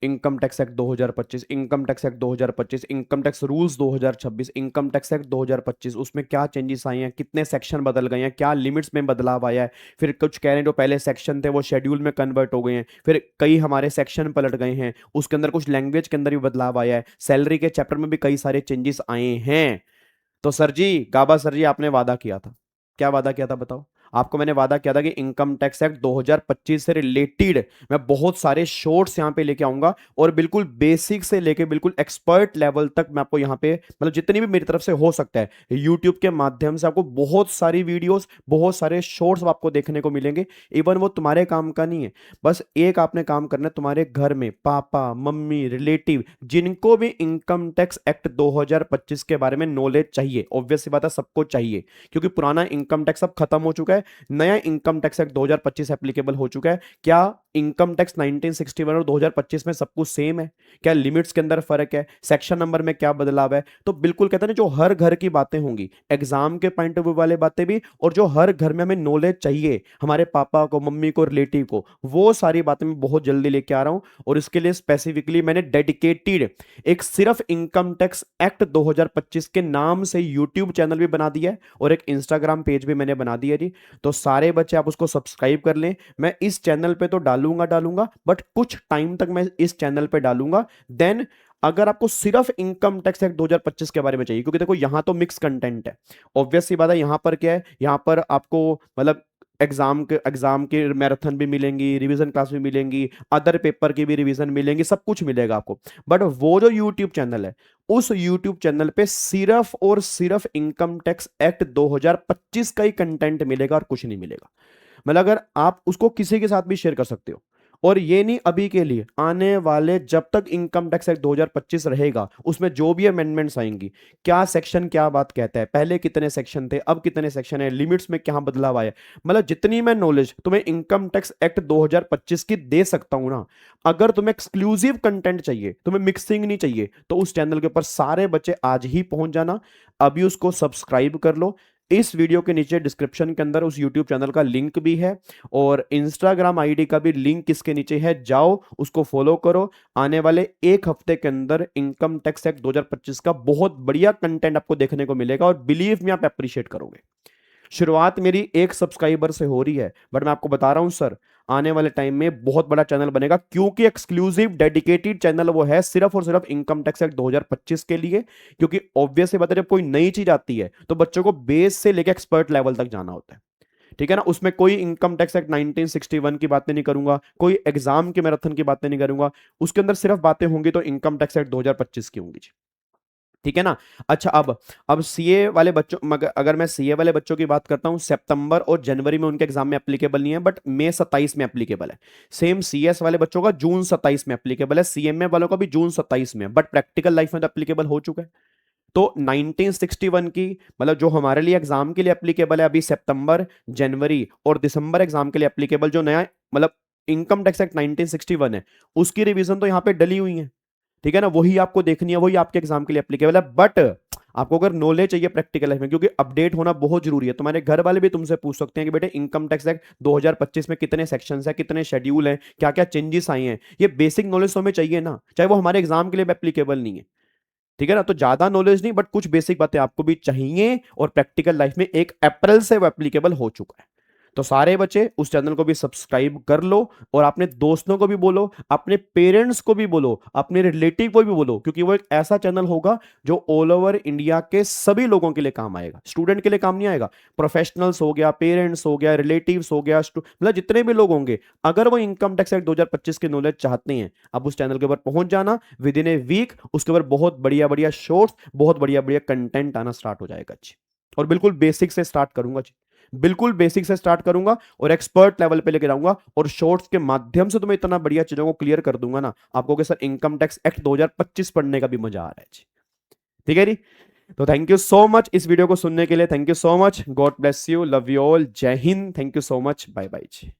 Income tax act 2025, income tax act 2025, income tax rules 2026, income tax act 2025, उसमें क्या changes आए हैं, कितने सेक्शन बदल गए हैं, क्या लिमिट्स में बदलाव आया है। फिर कुछ कह रहे हैं जो पहले सेक्शन थे वो शेड्यूल में कन्वर्ट हो गए हैं, फिर कई हमारे सेक्शन पलट गए हैं, उसके अंदर कुछ लैंग्वेज के अंदर भी बदलाव आया है, सैलरी के चैप्टर में भी कई सारे चेंजेस आए हैं। तो सर जी, गाबा सर जी, आपने वादा किया था, क्या वादा किया था बताओ? आपको मैंने वादा किया था कि इनकम टैक्स एक्ट 2025 से रिलेटेड मैं बहुत सारे शॉर्ट्स यहां पे लेके आऊंगा, और बिल्कुल बेसिक से लेके बिल्कुल एक्सपर्ट लेवल तक मैं आपको यहां पे मतलब जितनी भी मेरी तरफ से हो सकता है यूट्यूब के माध्यम से आपको बहुत सारी वीडियोस, बहुत सारे शॉर्ट्स आपको देखने को मिलेंगे। इवन वो तुम्हारे काम का नहीं है, बस एक आपने काम करना है, तुम्हारे घर में पापा मम्मी रिलेटिव जिनको भी इनकम टैक्स एक्ट 2025 के बारे में नॉलेज चाहिए, ऑब्वियस सी बात है सबको चाहिए, क्योंकि पुराना इनकम टैक्स अब खत्म हो चुका है, नया इनकम टैक्स एक्ट 2025 एप्लीकेबल हो चुका है। क्या इनकम टैक्स 1961 और 2025 में सब कुछ सेम है? क्या लिमिट्स के अंदर फर्क है? सेक्शन नंबर में क्या बदलाव है? तो बिल्कुल कहते हैं ना, जो हर घर की बातें होंगी, एग्जाम के पॉइंट ऑफ व्यू वाले बातें भी, और जो हर घर में हमें नॉलेज चाहिए हमारे पापा को, मम्मी को, रिलेटिव को, वो सारी बातें मैं बहुत जल्दी लेके आ रहा हूं। और इसके लिए स्पेसिफिकली मैंने डेडिकेटेड एक सिर्फ इनकम टैक्स एक्ट 2025 के नाम से यूट्यूब चैनल भी बना दिया है, और एक इंस्टाग्राम पेज भी मैंने बना दिया जी। तो सारे बच्चे आप उसको सब्सक्राइब कर लें। मैं इस चैनल पे तो डालूंगा बट कुछ टाइम तक मैं इस चैनल पे डालूंगा। देन अगर आपको सिर्फ इनकम टैक्स एक्ट 2025 के बारे में चाहिए, क्योंकि देखो यहां तो मिक्स कंटेंट है, ऑब्वियस सी बात है, यहां पर क्या है, यहां पर आपको मतलब एग्जाम के मैराथन भी मिलेंगी, रिवीजन क्लास भी मिलेंगी, अदर पेपर की भी रिवीजन मिलेंगी, सब कुछ मिलेगा आपको। बट वो जो यूट्यूब चैनल है, उस यूट्यूब चैनल पे सिर्फ और सिर्फ इनकम टैक्स एक्ट 2025 का ही कंटेंट मिलेगा और कुछ नहीं मिलेगा। मतलब अगर आप उसको किसी के साथ भी शेयर कर सकते हो, और ये नहीं अभी के लिए, आने वाले जब तक इनकम टैक्स एक्ट 2025 रहेगा उसमें जो भी अमेंडमेंट्स आएंगी, क्या सेक्शन क्या बात कहता है, पहले कितने सेक्शन थे, अब कितने सेक्शन है, लिमिट्स में क्या बदलाव आया, मतलब जितनी मैं नॉलेज तुम्हें इनकम टैक्स एक्ट 2025 की दे सकता हूं ना, अगर तुम्हें एक्सक्लूसिव कंटेंट चाहिए, तुम्हें मिक्सिंग नहीं चाहिए, तो उस चैनल के ऊपर सारे बच्चे आज ही पहुंच जाना, अभी उसको सब्सक्राइब कर लो। इस वीडियो के नीचे डिस्क्रिप्शन के अंदर उस YouTube चैनल का लिंक भी है, और इंस्टाग्राम आईडी का भी लिंक इसके नीचे है, जाओ उसको फॉलो करो। आने वाले एक हफ्ते के अंदर इनकम टैक्स एक्ट 2025 का बहुत बढ़िया कंटेंट आपको देखने को मिलेगा, और बिलीव में आप अप्रिशिएट करोगे। शुरुआत मेरी एक सब्सक्राइबर से हो रही है, बट मैं आपको बता रहा हूं सर, आने वाले टाइम में बहुत बड़ा चैनल बनेगा, क्योंकि एक्सक्लूसिव डेडिकेटेड चैनल वो है सिर्फ और सिर्फ इनकम टैक्स एक्ट 2025 के लिए। क्योंकि ऑब्वियस है, बता जब कोई नई चीज आती है तो बच्चों को बेस से लेकर एक्सपर्ट लेवल तक जाना होता है, ठीक है ना। उसमें कोई इनकम टैक्स एक्ट 1961 की बातें नहीं करूंगा, कोई एग्जाम के मैराथन की बातें नहीं करूंगा, उसके अंदर सिर्फ बातें होंगी तो इनकम टैक्स एक्ट 2025 की होंगी, ठीक है ना। अच्छा, अब सीए वाले बच्चों, अगर मैं सीए वाले बच्चों की बात करता हूं, सितंबर और जनवरी में उनके एग्जाम में एप्लीकेबल नहीं है, बट मई 27 में एप्लीकेबल है। सेम सीएस वाले बच्चों का जून 27 में एप्लीकेबल है, सीएमए वालों का भी जून 27 में, बट प्रैक्टिकल लाइफ में तो एप्लीकेबल हो चुका है। तो 1961 की मतलब जो हमारे लिए एग्जाम के लिए एप्लीकेबल है, अभी सितंबर, जनवरी और दिसंबर एग्जाम के लिए एप्लीकेबल जो नया मतलब इनकम टैक्स एक्ट 1961 है, उसकी रिवीजन तो यहां पे डली हुई है, ठीक है ना। वही आपको देखनी है, वही आपके एग्जाम के लिए एप्लीकेबल है। बट आपको अगर नॉलेज चाहिए प्रैक्टिकल लाइफ में, क्योंकि अपडेट होना बहुत जरूरी है, तुम्हारे घर वाले भी तुमसे पूछ सकते हैं कि बेटे इनकम टैक्स एक्ट 2025 में कितने सेक्शंस है, कितने शेड्यूल है, क्या क्या चेंजेस आए हैं, ये बेसिक नॉलेज तो हमें चाहिए ना, चाहे वो हमारे एग्जाम के लिए एप्लीकेबल नहीं है, ठीक है ना। तो ज्यादा नॉलेज नहीं, बट कुछ बेसिक बातें आपको भी चाहिए, और प्रैक्टिकल लाइफ में 1 अप्रैल से वो एप्लीकेबल हो चुका है। तो सारे बच्चे उस चैनल को भी सब्सक्राइब कर लो, और अपने दोस्तों को भी बोलो, अपने पेरेंट्स को भी बोलो, अपने रिलेटिव को भी बोलो, क्योंकि वो एक ऐसा चैनल होगा जो ऑल ओवर इंडिया के सभी लोगों के लिए काम आएगा, स्टूडेंट के लिए काम नहीं आएगा। प्रोफेशनल्स हो गया, पेरेंट्स हो गया, रिलेटिव्स हो गया, मतलब जितने भी लोग होंगे, अगर वो इनकम टैक्स एक्ट 2025 की नॉलेज चाहते हैं, अब उस चैनल के ऊपर पहुंच जाना, विद इन ए वीक उसके ऊपर बहुत बढ़िया बढ़िया शॉर्ट्स, बहुत बढ़िया बढ़िया कंटेंट आना स्टार्ट हो जाएगा जी। और बिल्कुल बेसिक से स्टार्ट करूंगा जी, बिल्कुल बेसिक से स्टार्ट करूंगा, और एक्सपर्ट लेवल पे लेके जाऊंगा, और शॉर्ट्स के माध्यम से तुम्हें इतना बढ़िया चीजों को क्लियर कर दूंगा ना, आपको कि सर इनकम टैक्स एक्ट 2025 पढ़ने का भी मजा आ रहा है जी, ठीक है जी। तो थैंक यू सो मच इस वीडियो को सुनने के लिए, thank you so much, God bless you, love you all, जय हिंद, thank you so much, bye bye ji.